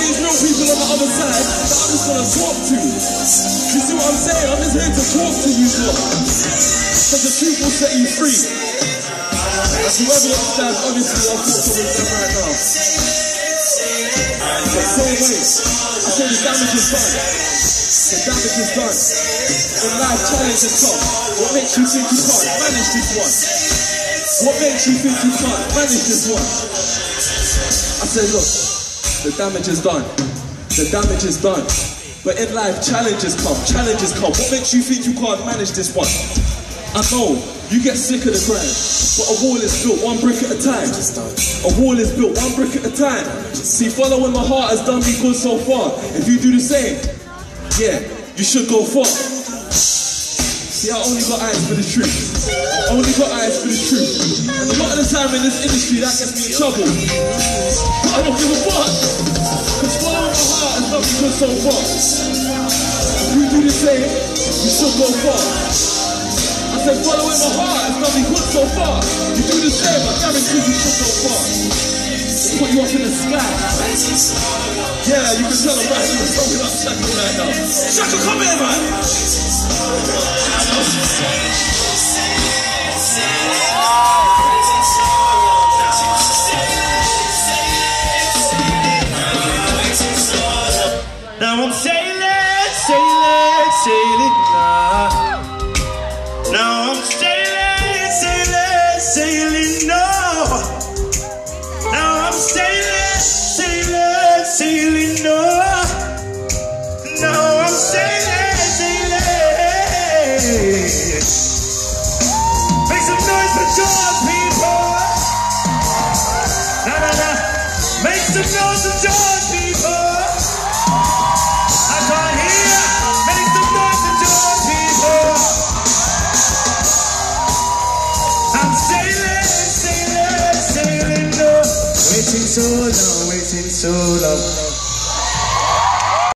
these real people on the other side that I'm just gonna talk to. You see what I'm saying? I'm just here to talk to you, bro. Because the truth will set you free. And whoever understands, obviously, I'll talk to them right now. But same way, I say the damage is done. The damage is done. In life, challenges come. What makes you think you can't manage this one? What makes you think you can't manage this one? I said, look, the damage is done. The damage is done. But in life, challenges come. Challenges come. What makes you think you can't manage this one? I know, you get sick of the grind, but a wall is built one brick at a time. A wall is built one brick at a time. See, following my heart has done me good so far. If you do the same, yeah, you should go far. See, I only got eyes for the truth. I only got eyes for the truth. And a lot of the time in this industry, that gets me in trouble. But I don't give a fuck. Because following my heart has done me good so far. If you do the same, you should go far. I said, following my heart has done me good so far. You do the same, I guarantee you should go far. They put you up in the sky. Yeah, you can tell I'm right here talking about Shaka right now. Shaka, come here, man. Now I'm sailing, sailing, sailing now. Now I'm sailing, sailing, sailing now. Now I'm sailing, sailing, sailing now. Now I'm sailing, sailing. Make some noise for John, people. Na na na. Make some noise for John, people. Waiting so long, waiting so long.